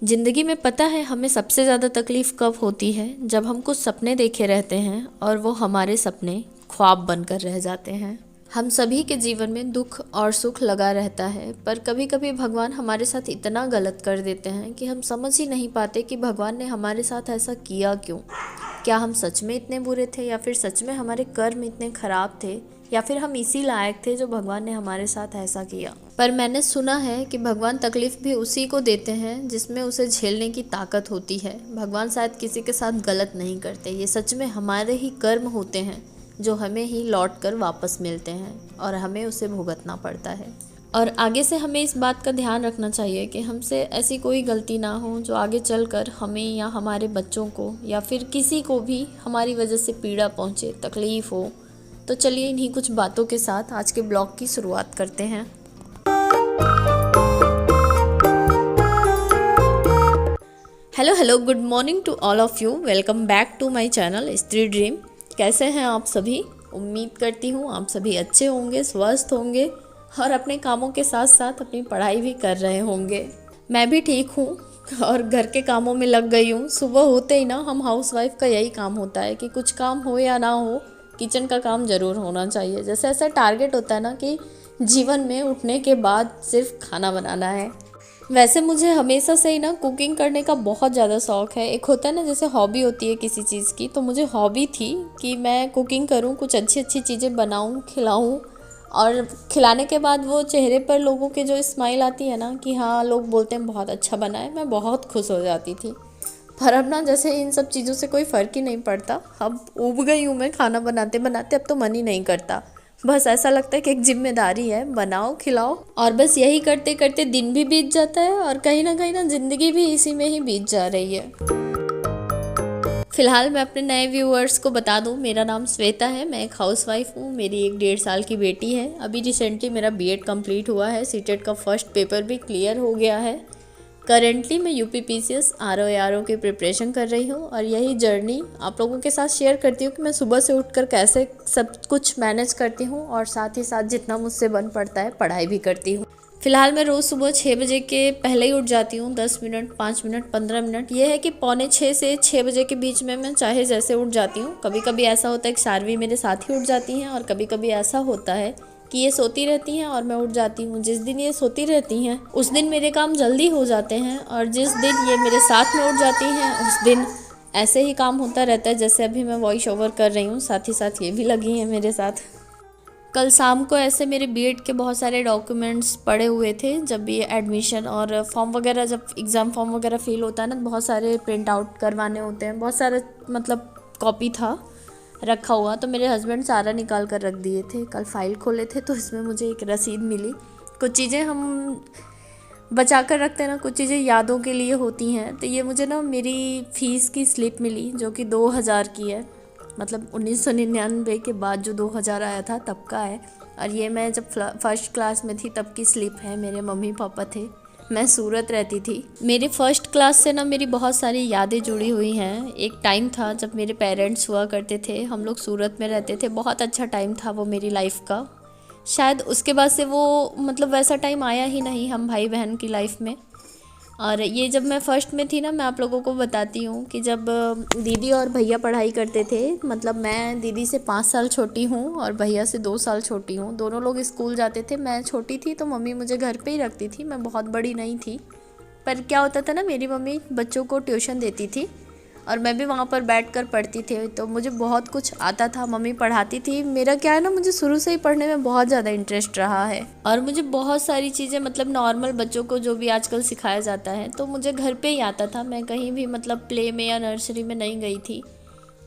ज़िंदगी में पता है हमें सबसे ज़्यादा तकलीफ़ कब होती है, जब हम कुछ सपने देखे रहते हैं और वो हमारे सपने ख्वाब बनकर रह जाते हैं। हम सभी के जीवन में दुख और सुख लगा रहता है, पर कभी कभी भगवान हमारे साथ इतना गलत कर देते हैं कि हम समझ ही नहीं पाते कि भगवान ने हमारे साथ ऐसा किया क्यों। क्या हम सच में इतने बुरे थे, या फिर सच में हमारे कर्म इतने ख़राब थे, या फिर हम इसी लायक थे जो भगवान ने हमारे साथ ऐसा किया। पर मैंने सुना है कि भगवान तकलीफ़ भी उसी को देते हैं जिसमें उसे झेलने की ताकत होती है। भगवान शायद किसी के साथ गलत नहीं करते, ये सच में हमारे ही कर्म होते हैं जो हमें ही लौट कर वापस मिलते हैं और हमें उसे भुगतना पड़ता है। और आगे से हमें इस बात का ध्यान रखना चाहिए कि हमसे ऐसी कोई गलती ना हो जो आगे चलकर हमें या हमारे बच्चों को या फिर किसी को भी हमारी वजह से पीड़ा पहुँचे, तकलीफ़ हो। तो चलिए इन्हीं कुछ बातों के साथ आज के ब्लॉग की शुरुआत करते हैं। Hello good morning to all of you. Welcome back to my channel Stree Dream. कैसे हैं आप सभी? उम्मीद करती हूँ आप सभी अच्छे होंगे, स्वस्थ होंगे और अपने कामों के साथ साथ अपनी पढ़ाई भी कर रहे होंगे। मैं भी ठीक हूँ और घर के कामों में लग गई हूँ। सुबह होते ही ना हम हाउसवाइफ का यही काम होता है कि कुछ काम हो या ना हो, किचन का काम ज़रूर होना चाहिए। जैसे ऐसा टारगेट होता है ना कि जीवन में उठने के बाद सिर्फ खाना बनाना है। वैसे मुझे हमेशा से ही ना कुकिंग करने का बहुत ज़्यादा शौक़ है। एक होता है ना जैसे हॉबी होती है किसी चीज़ की, तो मुझे हॉबी थी कि मैं कुकिंग करूं, कुछ अच्छी अच्छी चीज़ें बनाऊं, खिलाऊं और खिलाने के बाद वो चेहरे पर लोगों के जो स्माइल आती है ना कि हाँ लोग बोलते हैं बहुत अच्छा बना है, मैं बहुत खुश हो जाती थी। पर अब ना जैसे इन सब चीज़ों से कोई फ़र्क ही नहीं पड़ता। अब ऊब गई हूँ मैं खाना बनाते बनाते, अब तो मन ही नहीं करता। बस ऐसा लगता है कि एक जिम्मेदारी है, बनाओ खिलाओ, और बस यही करते करते दिन भी बीत जाता है और कहीं ना ज़िंदगी भी इसी में ही बीत जा रही है। फ़िलहाल मैं अपने नए व्यूअर्स को बता दूं, मेरा नाम श्वेता है, मैं एक हाउसवाइफ हूँ। मेरी एक 1.5 साल की बेटी है। अभी रिसेंटली मेरा बीएड कंप्लीट हुआ है, सीटेट का फर्स्ट पेपर भी क्लियर हो गया है। करेंटली मैं यूपीपीसीएस आरओ एआरओ की प्रिपरेशन कर रही हूँ और यही जर्नी आप लोगों के साथ शेयर करती हूँ कि मैं सुबह से उठकर कैसे सब कुछ मैनेज करती हूँ और साथ ही साथ जितना मुझसे बन पड़ता है पढ़ाई भी करती हूँ। फ़िलहाल मैं रोज़ सुबह 6 बजे के पहले ही उठ जाती हूँ। 10 मिनट, 5 मिनट, 15 मिनट, ये है कि 5:45 से 6 बजे के बीच में मैं चाहे जैसे उठ जाती हूँ। कभी कभी ऐसा होता है कि सारवी मेरे साथ ही उठ जाती हैं और कभी कभी ऐसा होता है कि ये सोती रहती हैं और मैं उठ जाती हूँ। जिस दिन ये सोती रहती हैं उस दिन मेरे काम जल्दी हो जाते हैं, और जिस दिन ये मेरे साथ में उठ जाती हैं उस दिन ऐसे ही काम होता रहता है। जैसे अभी मैं वॉइस ओवर कर रही हूँ, साथ ही साथ ये भी लगी हैं मेरे साथ। कल शाम को ऐसे मेरे बीएड के बहुत सारे डॉक्यूमेंट्स पड़े हुए थे। जब भी एडमिशन और फॉर्म वगैरह, जब एग्ज़ाम फॉर्म वगैरह फिल होता है ना, बहुत सारे प्रिंट आउट करवाने होते हैं, बहुत सारा मतलब कॉपी था रखा हुआ, तो मेरे हस्बैंड सारा निकाल कर रख दिए थे। कल फाइल खोले थे तो इसमें मुझे एक रसीद मिली। कुछ चीज़ें हम बचा कर रखते हैं ना, कुछ चीज़ें यादों के लिए होती हैं। तो ये मुझे ना मेरी फ़ीस की स्लिप मिली जो कि 2000 की है, मतलब 1999 के बाद जो 2000 आया था तब का है। और ये मैं जब फर्स्ट क्लास में थी तब की स्लिप है। मेरे मम्मी पापा थे, मैं सूरत रहती थी। मेरे फर्स्ट क्लास से ना मेरी बहुत सारी यादें जुड़ी हुई हैं। एक टाइम था जब मेरे पेरेंट्स हुआ करते थे, हम लोग सूरत में रहते थे, बहुत अच्छा टाइम था वो मेरी लाइफ का। शायद उसके बाद से वो मतलब वैसा टाइम आया ही नहीं हम भाई बहन की लाइफ में। और ये जब मैं फ़र्स्ट में थी ना, मैं आप लोगों को बताती हूँ कि जब दीदी और भैया पढ़ाई करते थे, मतलब मैं दीदी से 5 साल छोटी हूँ और भैया से 2 साल छोटी हूँ। दोनों लोग स्कूल जाते थे, मैं छोटी थी तो मम्मी मुझे घर पे ही रखती थी, मैं बहुत बड़ी नहीं थी। पर क्या होता था ना, मेरी मम्मी बच्चों को ट्यूशन देती थी और मैं भी वहाँ पर बैठकर पढ़ती थी, तो मुझे बहुत कुछ आता था। मम्मी पढ़ाती थी। मेरा क्या है ना, मुझे शुरू से ही पढ़ने में बहुत ज़्यादा इंटरेस्ट रहा है और मुझे बहुत सारी चीज़ें मतलब नॉर्मल बच्चों को जो भी आजकल सिखाया जाता है तो मुझे घर पे ही आता था। मैं कहीं भी मतलब प्ले में या नर्सरी में नहीं गई थी।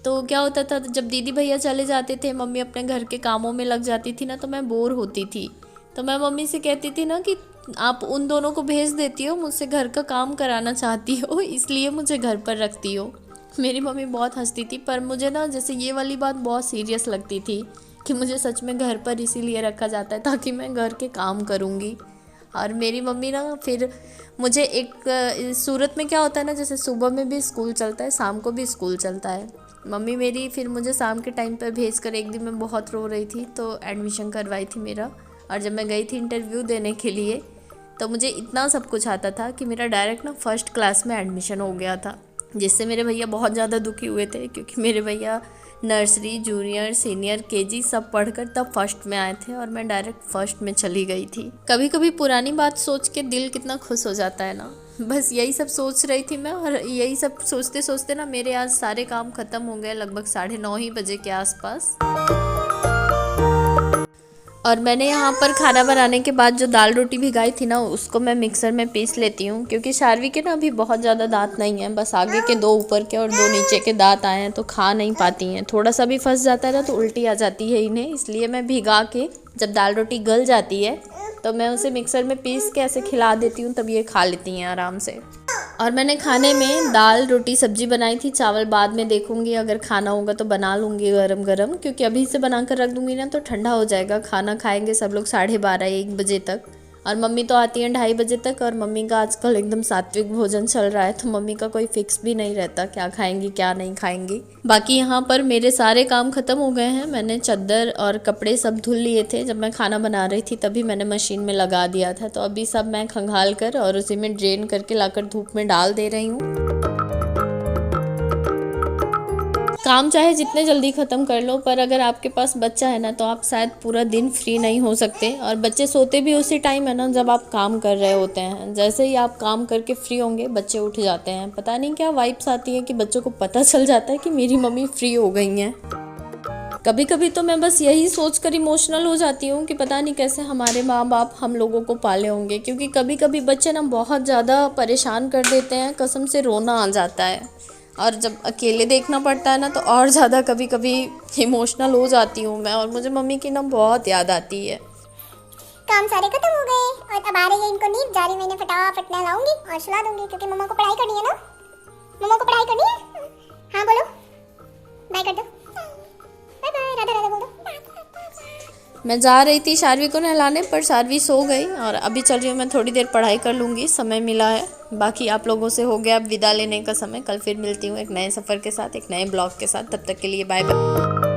तो क्या होता था, जब दीदी भैया चले जाते थे, मम्मी अपने घर के कामों में लग जाती थी ना, तो मैं बोर होती थी। तो मैं मम्मी से कहती थी ना कि आप उन दोनों को भेज देती हो, मुझसे घर का काम कराना चाहती हो, इसलिए मुझे घर पर रखती हो। मेरी मम्मी बहुत हंसती थी, पर मुझे ना जैसे ये वाली बात बहुत सीरियस लगती थी कि मुझे सच में घर पर इसीलिए रखा जाता है ताकि मैं घर के काम करूँगी। और मेरी मम्मी ना फिर मुझे सूरत में क्या होता है ना, जैसे सुबह में भी स्कूल चलता है, शाम को भी स्कूल चलता है। मम्मी मेरी फिर मुझे शाम के टाइम पर भेज कर, एक दिन मैं बहुत रो रही थी तो एडमिशन करवाई थी मेरा। और जब मैं गई थी इंटरव्यू देने के लिए तो मुझे इतना सब कुछ आता था कि मेरा डायरेक्ट ना फर्स्ट क्लास में एडमिशन हो गया था, जिससे मेरे भैया बहुत ज़्यादा दुखी हुए थे, क्योंकि मेरे भैया नर्सरी, जूनियर, सीनियर, केजी सब पढ़कर तब फर्स्ट में आए थे और मैं डायरेक्ट फर्स्ट में चली गई थी। कभी कभी पुरानी बात सोच के दिल कितना खुश हो जाता है ना। बस यही सब सोच रही थी मैं, और यही सब सोचते सोचते ना मेरे आज सारे काम ख़त्म हो गए लगभग 9:30 ही बजे के आसपास। और मैंने यहाँ पर खाना बनाने के बाद जो दाल रोटी भिगाई थी ना, उसको मैं मिक्सर में पीस लेती हूँ, क्योंकि शार्वी के ना अभी बहुत ज़्यादा दांत नहीं हैं, बस आगे के 2 ऊपर के और 2 नीचे के दांत आए हैं, तो खा नहीं पाती हैं। थोड़ा सा भी फंस जाता है ना तो उल्टी आ जाती है इन्हें, इसलिए मैं भिगा के जब दाल रोटी गल जाती है तो मैं उसे मिक्सर में पीस के ऐसे खिला देती हूँ, तब ये खा लेती हैं आराम से। और मैंने खाने में दाल रोटी सब्जी बनाई थी, चावल बाद में देखूंगी, अगर खाना होगा तो बना लूँगी गरम गरम, क्योंकि अभी से बना कर रख दूँगी ना तो ठंडा हो जाएगा। खाना खाएंगे सब लोग 12:30-1 बजे तक, और मम्मी तो आती हैं 2:30 बजे तक। और मम्मी का आजकल एकदम सात्विक भोजन चल रहा है, तो मम्मी का कोई फिक्स भी नहीं रहता क्या खाएंगी क्या नहीं खाएंगी। बाकी यहाँ पर मेरे सारे काम ख़त्म हो गए हैं। मैंने चादर और कपड़े सब धुल लिए थे, जब मैं खाना बना रही थी तभी मैंने मशीन में लगा दिया था, तो अभी सब मैं खंगाल कर और उसी में ड्रेन करके लाकर धूप में डाल दे रही हूँ। काम चाहे जितने जल्दी ख़त्म कर लो, पर अगर आपके पास बच्चा है ना तो आप शायद पूरा दिन फ्री नहीं हो सकते। और बच्चे सोते भी उसी टाइम है ना जब आप काम कर रहे होते हैं। जैसे ही आप काम करके फ्री होंगे बच्चे उठ जाते हैं। पता नहीं क्या वाइब्स आती है कि बच्चों को पता चल जाता है कि मेरी मम्मी फ्री हो गई हैं। कभी कभी तो मैं बस यही सोच कर इमोशनल हो जाती हूँ कि पता नहीं कैसे हमारे माँ बाप हम लोगों को पाले होंगे, क्योंकि कभी कभी बच्चे ना बहुत ज़्यादा परेशान कर देते हैं, कसम से रोना आ जाता है। और जब अकेले देखना पड़ता है ना तो और ज़्यादा कभी कभी इमोशनल हो जाती हूँ मैं, और मुझे मम्मी की ना बहुत याद आती है। काम सारे खत्म हो गए और अब आ रही है इनको नींद। जा रही मैंने फटाफट नहलाऊंगी और सुला दूंगी, क्योंकि मम्मा को पढ़ाई करनी है ना। मम्मा को पढ़ाई करनी है। हाँ बोलो, बाय कर दो, बाय बाय, राधा राधा बोल दो। मैं जा रही थी शार्वी को नहलाने, पर शार्वी सो गई और अभी चल रही हूँ मैं, थोड़ी देर पढ़ाई कर लूँगी, समय मिला है। बाकी आप लोगों से हो गया अब विदा लेने का समय। कल फिर मिलती हूँ एक नए सफ़र के साथ, एक नए ब्लॉग के साथ। तब तक के लिए बाय बाय।